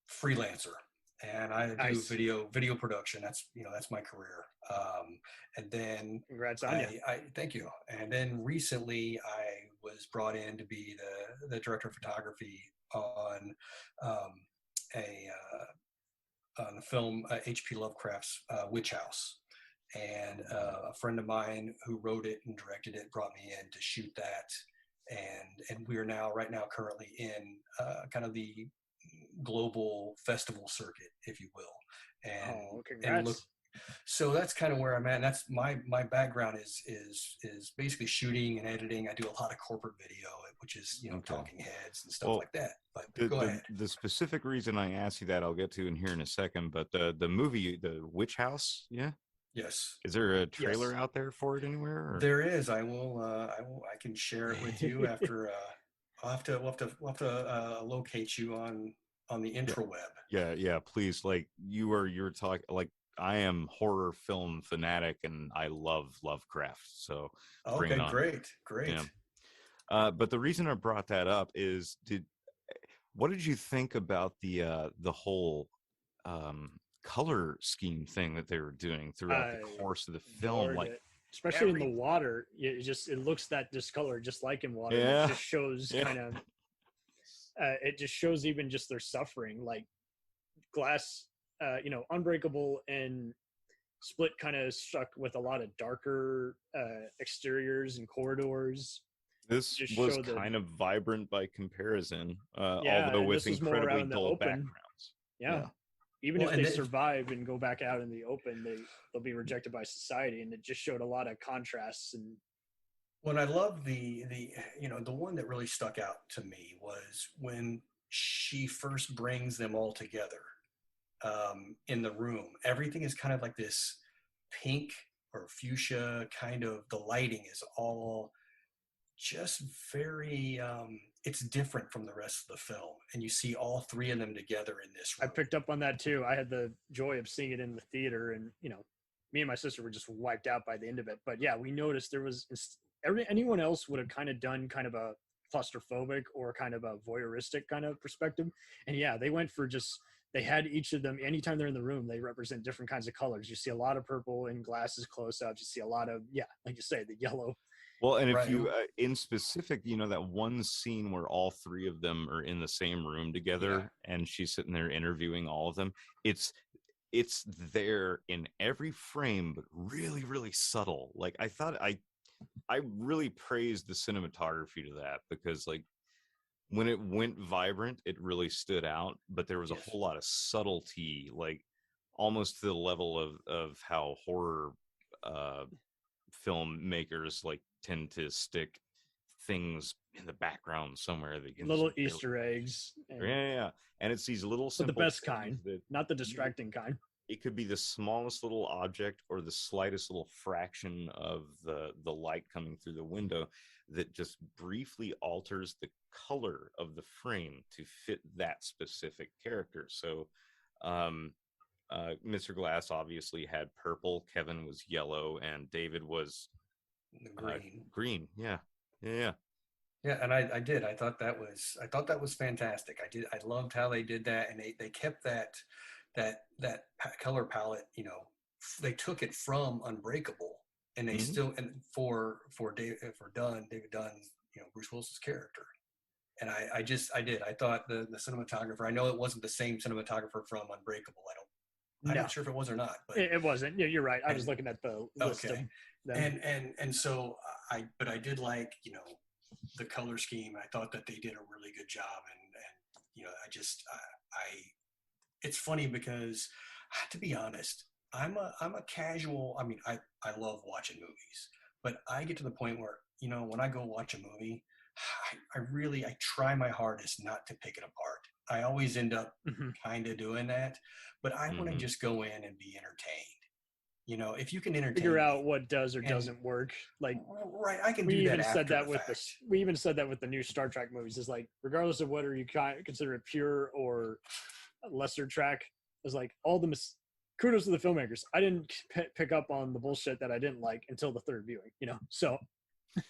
freelancer, and I do Nice. video production. That's my career. And then Congrats on you. I thank you. And then recently I was brought in to be the director of photography on the film H.P. Lovecraft's Witch House. And a friend of mine who wrote it and directed it brought me in to shoot that. And we are right now currently in kind of the global festival circuit, if you will. And Congrats. so that's kind of where I'm at. And that's my background is basically shooting and editing. I do a lot of corporate video, which is, you know, talking heads and stuff like that. But go ahead. The specific reason I asked you that, I'll get to in here in a second. But the movie, The Witch House, yeah. Yes. Is there a trailer out there for it anywhere? Or? There is. I can share it with you after. We'll have to locate you on the intraweb. Yeah, please. Like you're talking. Like I am horror film fanatic, and I love Lovecraft. So bring it Okay, on. great. Yeah. But the reason I brought that up is, what did you think about the whole color scheme thing that they were doing throughout the I course of the film? adored Like it. Especially in the water, it looks that discolor just like in water. Yeah. It just shows Yeah. kind of. It just shows even just their suffering. Like Glass, Unbreakable and Split kind of struck with a lot of darker exteriors and corridors. this Just was show the- kind of vibrant by comparison, Yeah, although and with this was more out incredibly in the dull open. backgrounds. Yeah. Even Well, if and they then- survive and go back out in the open, they'll be rejected by society, and it just showed a lot of contrasts. And When I love the one that really stuck out to me was when she first brings them all together in the room. Everything is kind of like this pink or fuchsia kind of. The lighting is all just very. It's different from the rest of the film, and you see all three of them together in this I room. picked up on that too. I had the joy of seeing it in the theater, and me and my sister were just wiped out by the end of it. But yeah, we noticed there was anyone else would have kind of done kind of a claustrophobic or kind of a voyeuristic kind of perspective, and yeah, they went for just. They had each of them. Anytime they're in the room, they represent different kinds of colors. You see a lot of purple in Glass's close-ups. You see a lot of like you say, the yellow. Well, and if Right. you, in specific, that one scene where all three of them are in the same room together, and she's sitting there interviewing all of them. It's there in every frame, but really, really subtle. Like I thought, I really praised the cinematography to that, because like when it went vibrant, it really stood out. But there was a Yes. whole lot of subtlety, like almost to the level of how horror filmmakers like tend to stick things in the background somewhere. They can Little just barely- Easter eggs. And, yeah. And it's these little But the simple best things kind, that not the distracting kind. it could be the smallest little object or the slightest little fraction of the light coming through the window that just briefly alters the color of the frame to fit that specific character. So Mr. Glass obviously had purple, Kevin was yellow, and David was The green. green. Yeah. Yeah, and I did. I thought that was fantastic. I loved how they did that, and they kept that color palette. They took it from Unbreakable, and they still, and for David Dunn, Bruce Willis's character. And I did. I thought the cinematographer. I know it wasn't the same cinematographer from Unbreakable. I'm No. not sure if it was or not, but It wasn't. Yeah, you're right. I was And- looking at the list of okay. them. And so I did like the color scheme. I thought that they did a really good job, and it's funny because, to be honest, I'm a casual. I mean, I love watching movies, but I get to the point where when I go watch a movie, I try my hardest not to pick it apart. I always end up Mhm. kind of doing that, but I want to Mhm. just go in and be entertained. If you can entertain Figure me, out what does or and- doesn't work. Like right, I can we do that even after said that the with fact. we even said that with the new Star Trek movies. Is like regardless of whether you consider it pure or a lesser track, is like all the kudos to the filmmakers. I didn't pick up on the bullshit that I didn't like until the third viewing. So Yeah,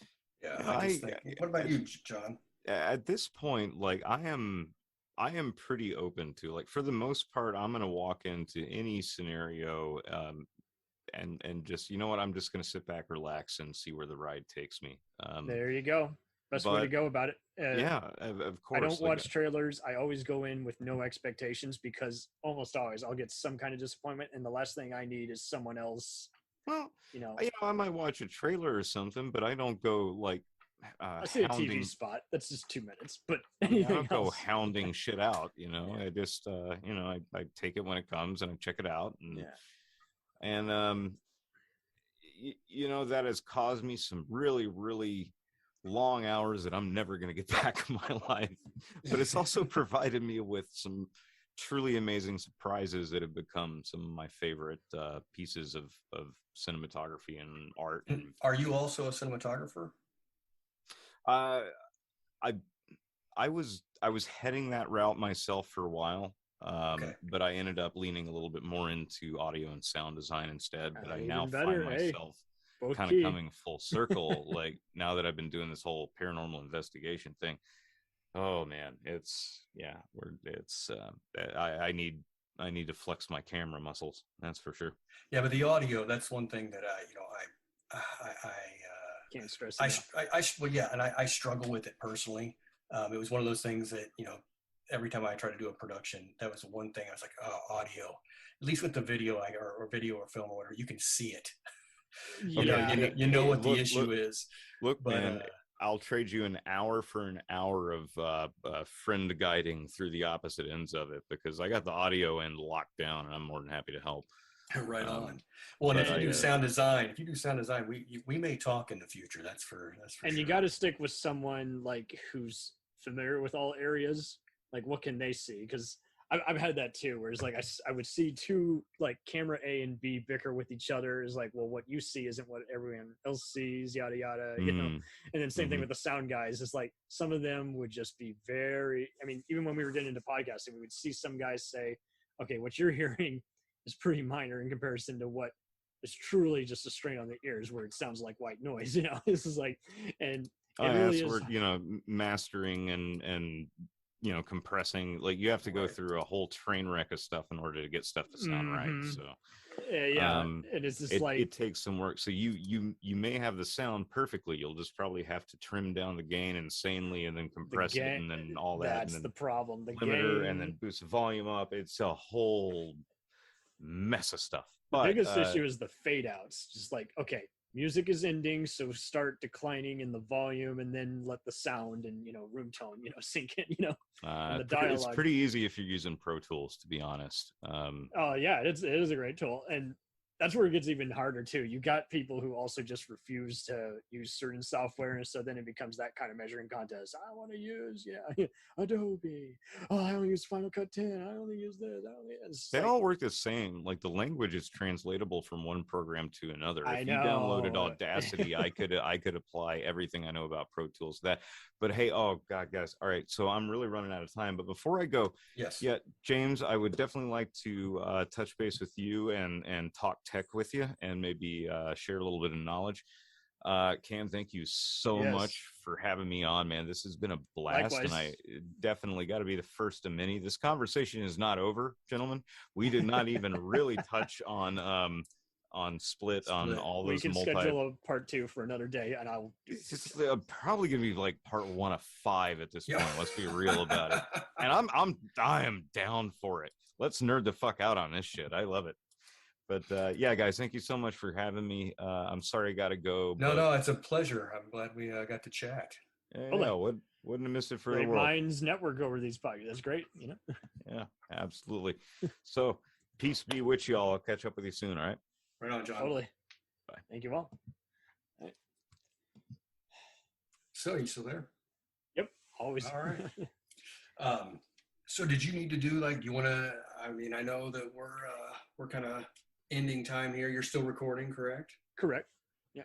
Yeah, I just I- think. What about you, John? At this point, like I am pretty open to, like, for the most part, I'm going to walk into any scenario and just, I'm just going to sit back, relax, and see where the ride takes me. there you go. Best way to but- go about it. Yeah, of course. I don't like, watch trailers. I always go in with no expectations because almost always I'll get some kind of disappointment, and the last thing I need is someone else. well, You know, I might watch a trailer or something, but I don't go like I see a hounding. TV spot. That's just 2 minutes, but I anything don't go else. hounding shit out. I just I take it when it comes and I check it out, and Yeah. that has caused me some really, really long hours that I'm never going to get back in my life. But it's also provided me with some truly amazing surprises that have become some of my favorite pieces of cinematography and art. And Are you also a cinematographer? I was heading that route myself for a while. but I ended up leaning a little bit more into audio and sound design instead. But I now Even better. find Hey, myself both kind key. of coming full circle. Like now that I've been doing this whole paranormal investigation thing, oh man, I need to flex my camera muscles. That's for sure. Yeah, but the audio, that's one thing that Can't stress it enough. well, yeah, and I struggle with it personally. It was one of those things that, every time I try to do a production, that was one thing I was like, oh, audio. At least with the video or video or film or whatever, you can see it. Yeah. You know what the Look, issue is. Look, But, man, I'll trade you an hour for an hour of friend guiding through the opposite ends of it, because I got the audio end locked down, and I'm more than happy to help. Right on. Well, and if you do sound design, we may talk in the future. That's for And sure. you got to stick with someone like who's familiar with all areas. Like, what can they see? Because I've had that too, where it's like I would see two, like, camera A and B bicker with each other. Is like, well, what you see isn't what everyone else sees, yada yada, And then same thing with the sound guys. It's like some of them would just be very. I mean, even when we were getting into podcasting, we would see some guys say, "Okay, what you're hearing is pretty minor in comparison to what is truly just a strain on the ears, where it sounds like white noise." This is like, and it really is. Where, mastering and compressing, like you have to go through a whole train wreck of stuff in order to get stuff to sound right. So and it's just it takes some work. So you may have the sound perfectly. You'll just probably have to trim down the gain insanely, and then compress it, and then all that. That's and then the problem. The limiter, gain, and then boost the volume up. It's a whole mess of stuff. The biggest issue is the fade outs. Just like, okay, music is ending, so start declining in the volume, and then let the sound and room tone sink in. And the dialogue. It's pretty easy if you're using Pro Tools, to be honest. Oh yeah, it is a great tool, and that's where it gets even harder too. You got people who also just refuse to use certain software, and so then it becomes that kind of measuring contest. I want to use Adobe. Oh, I only use Final Cut 10. I only use this. They all work the same. Like the language is translatable from one program to another. If you downloaded Audacity, I could apply everything I know about Pro Tools to that. But hey, oh God, guys. All right, so I'm really running out of time. But before I go, James, I would definitely like to touch base with you and talk tech with you, and maybe share a little bit of knowledge. Cam, thank you so much for having me on, man. This has been a blast. Likewise. And I definitely got to be the first of many. This conversation is not over, gentlemen. We did not even really touch on Split, on all those. We can schedule a part 2 for another day, and I'll. It's probably gonna be like part 1 of 5 at this point. Let's be real about it. And I am down for it. Let's nerd the fuck out on this shit. I love it. But guys, thank you so much for having me. I'm sorry I got to go. No, it's a pleasure. I'm glad we got to chat. Yeah, wouldn't have missed it for the world. Minds network over these podcasts. That's great. Yeah, absolutely. So peace be with you all. I'll catch up with you soon. All right. Right on, John. Totally. Bye. Thank you all. All right. So you still there? Yep. Always. All right. So did you need to do, like, do you want to? I mean, I know that we're kind of ending time here. You're still recording, correct? Correct. Yeah.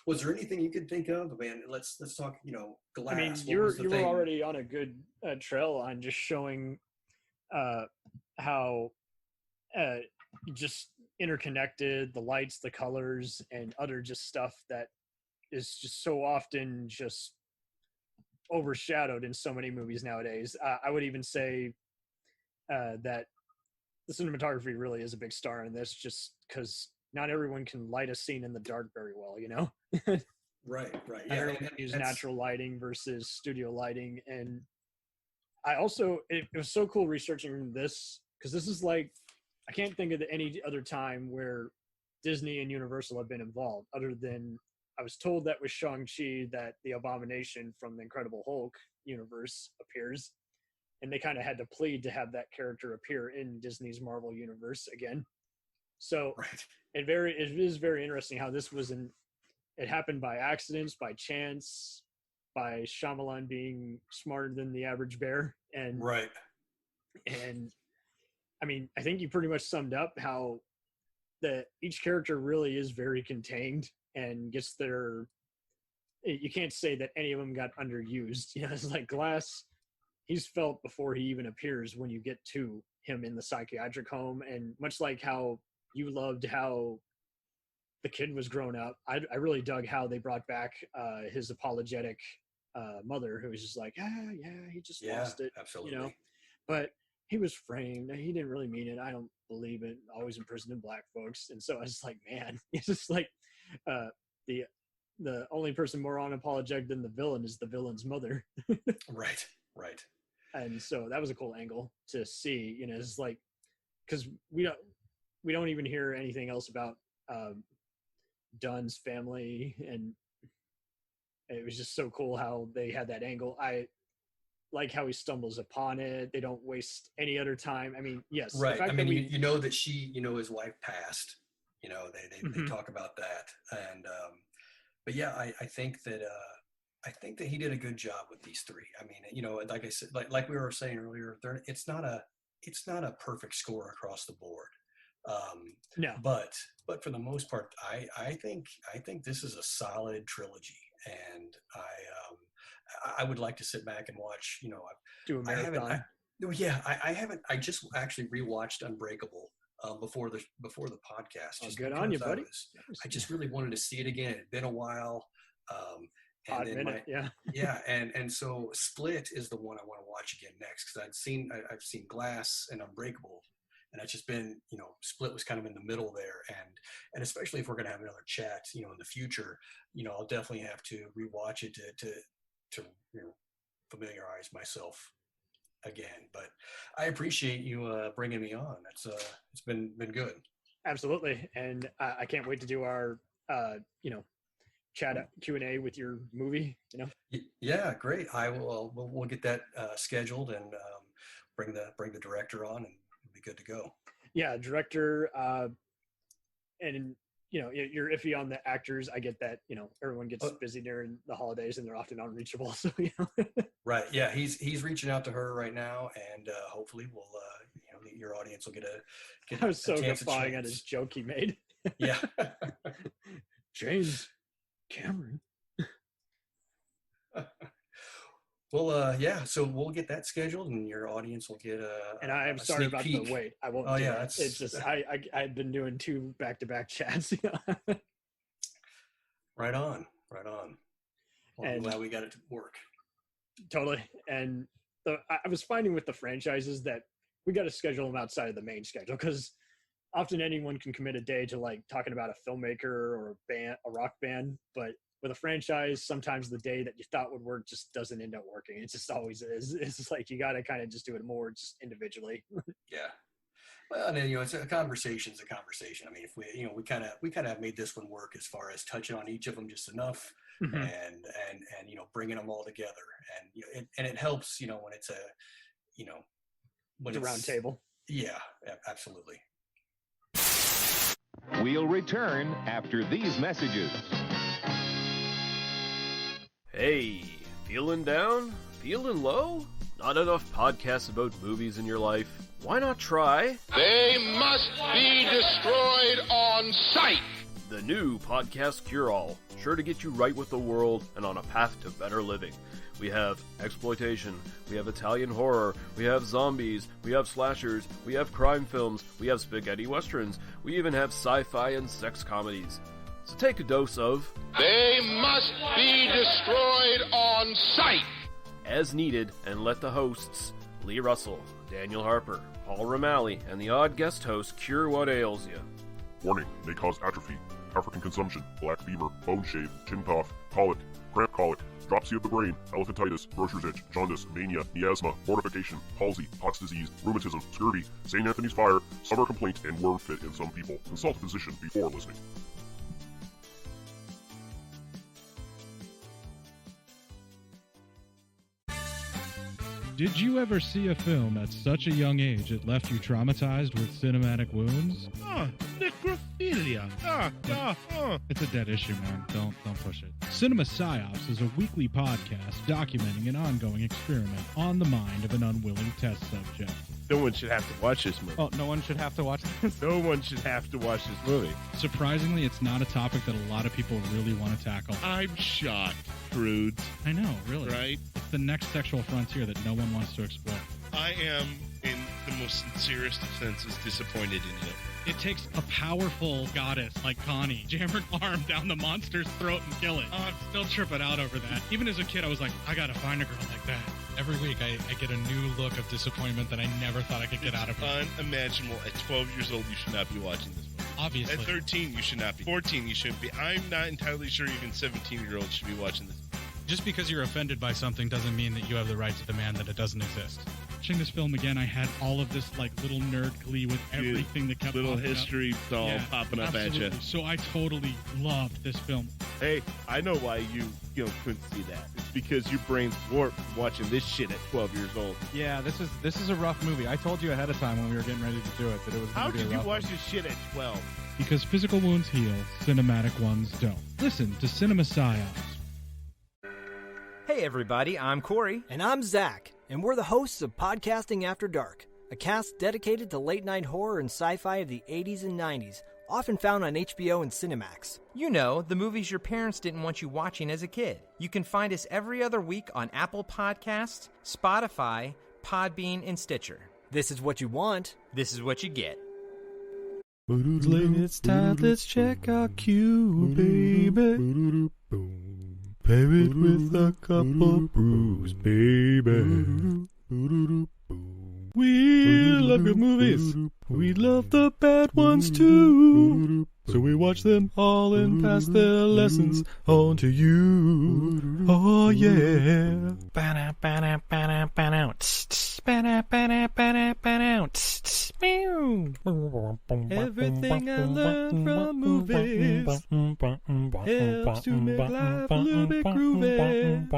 Was there anything you could think of? Man, let's talk. Glass. I mean, you were already on a good trail on just showing how just interconnected the lights, the colors, and other just stuff that is just so often just overshadowed in so many movies nowadays. I would even say that the cinematography really is a big star in this, just because not everyone can light a scene in the dark very well, Right. Yeah, everyone can use natural lighting versus studio lighting. And I also, it was so cool researching this, because this is like, I can't think of any other time where Disney and Universal have been involved, other than I was told that with Shang-Chi that the Abomination from the Incredible Hulk universe appears, and they kind of had to plead to have that character appear in Disney's Marvel universe again. So it is very interesting how this was it happened by accidents, by chance, by Shyamalan being smarter than the average bear. And I mean, I think you pretty much summed up how each character really is very contained and gets you can't say that any of them got underused. It's like Glass he's felt before he even appears when you get to him in the psychiatric home. And much like how you loved how the kid was grown up, I really dug how they brought back his apologetic mother, who was just like, he just lost it. Absolutely. You know, but he was framed. He didn't really mean it. I don't believe it. Always imprisoning black folks. And so I was like, man, it's just like the only person more unapologetic than the villain is the villain's mother. Right. And so that was a cool angle to see, you know, it's like, because we don't even hear anything else about Dunn's family, and it was just so cool how they had that angle. I like how he stumbles upon it. They don't waste any other time. I mean, yes, right. I mean, you know that his wife passed. You know, they talk about that, and but yeah, I think that he did a good job with these three. I mean, you know, like I said, like we were saying earlier, it's not a perfect score across the board. No, but for the most part, I think this is a solid trilogy, and I would like to sit back and watch. You know, do a marathon. I haven't. I just actually rewatched Unbreakable before the podcast. Just good on you, buddy. I just really wanted to see it again. It had been a while. Odd minute, yeah, and so Split is the one I want to watch again next, because I've seen Glass and Unbreakable, and it's just been, you know, Split was kind of in the middle there, and especially if we're going to have another chat, you know, in the future, you know, I'll definitely have to rewatch it to you know, familiarize myself again. But I appreciate you bringing me on. It's been good. Absolutely, and I can't wait to do our you know, chat Q&A with your movie. You know. Yeah, great. I will. We'll get that scheduled and bring the director on, and it'll be good to go. Yeah, director, and you know, you're iffy on the actors. I get that. You know, everyone gets busy during the holidays and they're often unreachable. So you know. Right. Yeah. He's reaching out to her right now, and hopefully we'll you know, your audience will get I was so guffawing at his joke he made. Yeah. James Cameron. Well, yeah. So we'll get that scheduled, and your audience will get and I am sorry about the wait. I won't. Oh, do yeah. it. It's just I've been doing 2 back-to-back chats. Right on. Well, I'm glad we got it to work. Totally. And I was finding with the franchises that we got to schedule them outside of the main schedule, because often anyone can commit a day to like talking about a filmmaker or a rock band, but with a franchise, sometimes the day that you thought would work just doesn't end up working. It just always is. It's just like you got to kind of just do it more just individually. Yeah. Well, and then, you know, it's a conversation's a conversation. I mean, if we kind of made this one work as far as touching on each of them just enough, Mm-hmm. and you know, bringing them all together, and you know, it helps, you know, when it's a, you know, when it's a round table. Yeah, absolutely. We'll return after these messages. Hey, feeling down? Feeling low? Not enough podcasts about movies in your life? Why not try They must be destroyed on sight. the new Podcast Cure-All, sure to get you right with the world and on a path to better living. We have exploitation, we have Italian horror, we have zombies, we have slashers, we have crime films, we have spaghetti westerns, we even have sci-fi and sex comedies. So take a dose of They must be destroyed on sight. as needed, and let the hosts, Lee Russell, Daniel Harper, Paul Romali, and the odd guest host cure what ails you. Warning, may cause atrophy, African consumption, black fever, bone shave, chin cough, colic, cramp colic, dropsy of the brain, elephantitis, grocer's itch, jaundice, mania, miasma, mortification, palsy, Pott's disease, rheumatism, scurvy, St. Anthony's fire, summer complaint, and worm fit in some people. Consult a physician before listening. Did you ever see a film at such a young age it left you traumatized with cinematic wounds? Necrophilia. It's a dead issue, man. Don't push it. Cinema Psyops is a weekly podcast documenting an ongoing experiment on the mind of an unwilling test subject. No one should have to watch this movie. Oh, no one should have to watch this? No one should have to watch this movie. Surprisingly, it's not a topic that a lot of people really want to tackle. I'm shocked, prudes. I know, really. Right? the next sexual frontier that no one wants to explore. I am, in the most sincerest of senses, disappointed in you. It takes a powerful goddess like Connie, jam her arm down the monster's throat and kill it. Oh, I'm still tripping out over that. Even as a kid, I was like, I gotta find a girl like that. Every week, I get a new look of disappointment that I never thought I could get out of it. Unimaginable. At 12 years old, you should not be watching this movie. Obviously. At 13, you should not be. 14, you shouldn't be. I'm not entirely sure even 17-year-olds should be watching this. Just because you're offended by something doesn't mean that you have the right to demand that it doesn't exist. Watching this film again, I had all of this like little nerd glee with everything that kept little popping history doll popping up absolutely. at you. So I totally loved this film. Hey, I know why you couldn't see that. It's because your brain's warped watching this shit at 12 years old. Yeah, this is a rough movie. I told you ahead of time when we were getting ready to do it that it was How going to be a could you rough watch one. this shit at 12? Because physical wounds heal, cinematic ones don't. Listen to Cinema Psyops. Hey everybody, I'm Corey. And I'm Zach, and we're the hosts of Podcasting After Dark, a cast dedicated to late-night horror and sci-fi of the 80s and 90s, often found on HBO and Cinemax. You know, the movies your parents didn't want you watching as a kid. You can find us every other week on Apple Podcasts, Spotify, Podbean, and Stitcher. This is what you want. This is what you get. It's time, let's check our queue, baby. Pair it with a couple brews, baby. We love good movies. We love the bad ones too. So we watch them all and pass their lessons on to you. Oh yeah. Everything I learned from movies helps to make life a little bit groovy.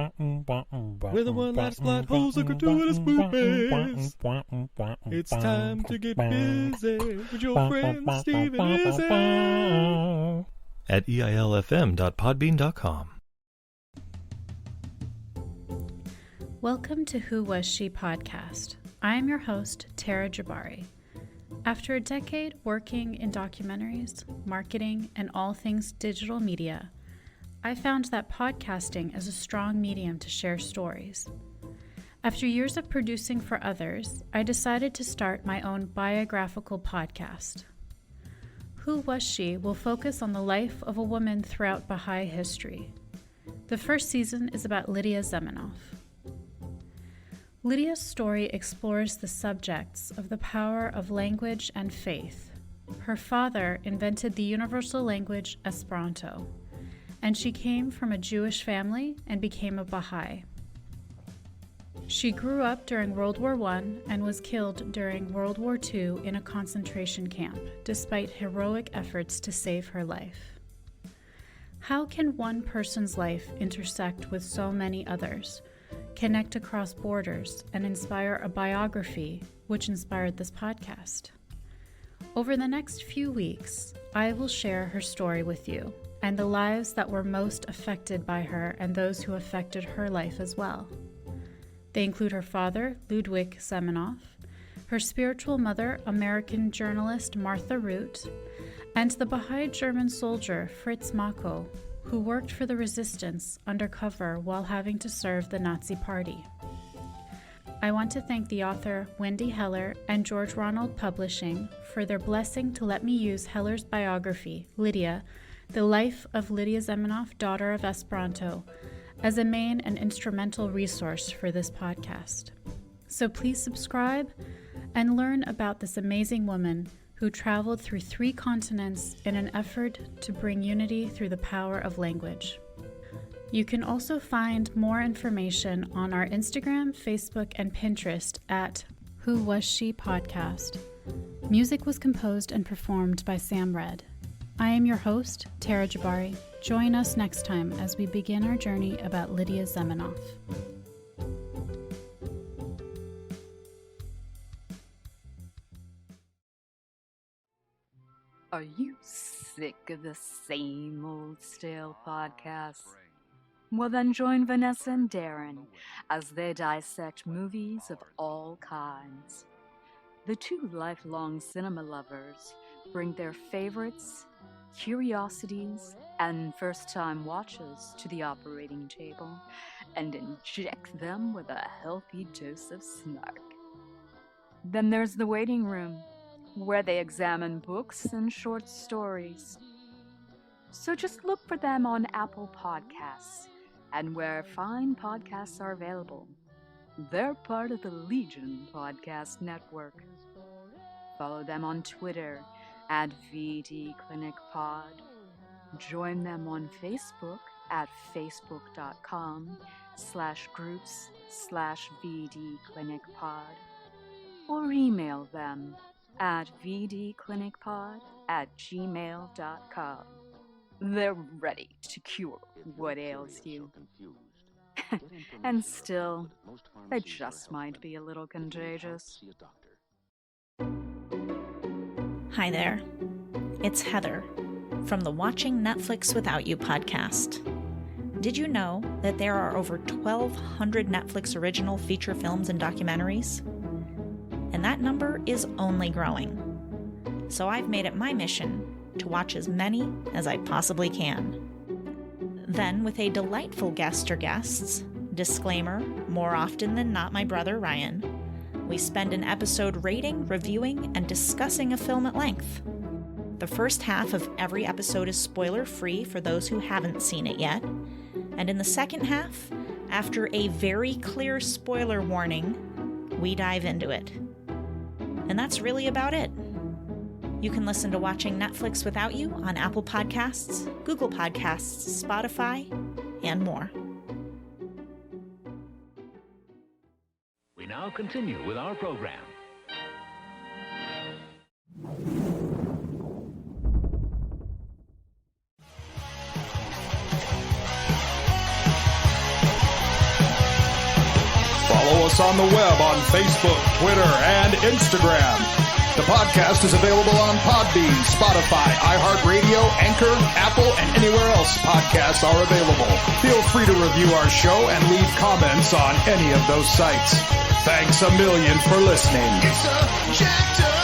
With a one-last plot holes and gratuitous movies. It's time to get busy with your friend Steve and Izzy. At eilfm.podbean.com. Welcome to Who Was She podcast. I am your host, Tara Jabari. After a decade working in documentaries, marketing, and all things digital media, I found that podcasting is a strong medium to share stories. After years of producing for others, I decided to start my own biographical podcast. Who Was She will focus on the life of a woman throughout Baha'i history. The first season is about Lydia Zemenov. Lydia's story explores the subjects of the power of language and faith. Her father invented the universal language Esperanto, and she came from a Jewish family and became a Baha'i. She grew up during World War I and was killed during World War II in a concentration camp, despite heroic efforts to save her life. How can one person's life intersect with so many others, connect across borders, and inspire a biography which inspired this podcast? Over the next few weeks, I will share her story with you and the lives that were most affected by her and those who affected her life as well. They include her father, Ludwig Zemenov, her spiritual mother, American journalist Martha Root, and the Baha'i German soldier Fritz Mako, who worked for the resistance undercover while having to serve the Nazi Party. I want to thank the author Wendy Heller and George Ronald Publishing for their blessing to let me use Heller's biography, Lydia, The Life of Lydia Zemenov, Daughter of Esperanto, as a main and instrumental resource for this podcast. So please subscribe and learn about this amazing woman who traveled through 3 continents in an effort to bring unity through the power of language. You can also find more information on our Instagram, Facebook, and Pinterest at Who Was She Podcast. Music was composed and performed by Sam Red. I am your host, Tara Jabari. Join us next time as we begin our journey about Lydia Zemenov. Are you sick of the same old stale podcasts? Well, then join Vanessa and Darren as they dissect movies of all kinds. The 2 lifelong cinema lovers bring their favorites, curiosities, and first-time watches to the operating table and inject them with a healthy dose of snark. Then there's the waiting room, where they examine books and short stories. So just look for them on Apple Podcasts and where fine podcasts are available. They're part of the Legion Podcast Network. Follow them on Twitter at VDClinicPod. Join them on Facebook at facebook.com/groups/VDClinicPod. Or email them at vdclinicpod@gmail.com. They're ready to cure what ails you. And still, they just might be a little contagious. Hi there. It's Heather from the Watching Netflix Without You podcast. Did you know that there are over 1,200 Netflix original feature films and documentaries? And that number is only growing. So I've made it my mission to watch as many as I possibly can. Then, with a delightful guest or guests, disclaimer, more often than not my brother Ryan, we spend an episode rating, reviewing, and discussing a film at length. The first half of every episode is spoiler-free for those who haven't seen it yet, and in the second half, after a very clear spoiler warning, we dive into it. And that's really about it. You can listen to Watching Netflix Without You on Apple Podcasts, Google Podcasts, Spotify, and more. We now continue with our program. Follow us on the web on Facebook, Twitter, and Instagram. The podcast is available on Podbean, Spotify, iHeartRadio, Anchor, Apple, and anywhere else podcasts are available. Feel free to review our show and leave comments on any of those sites. Thanks a million for listening. It's a jacked up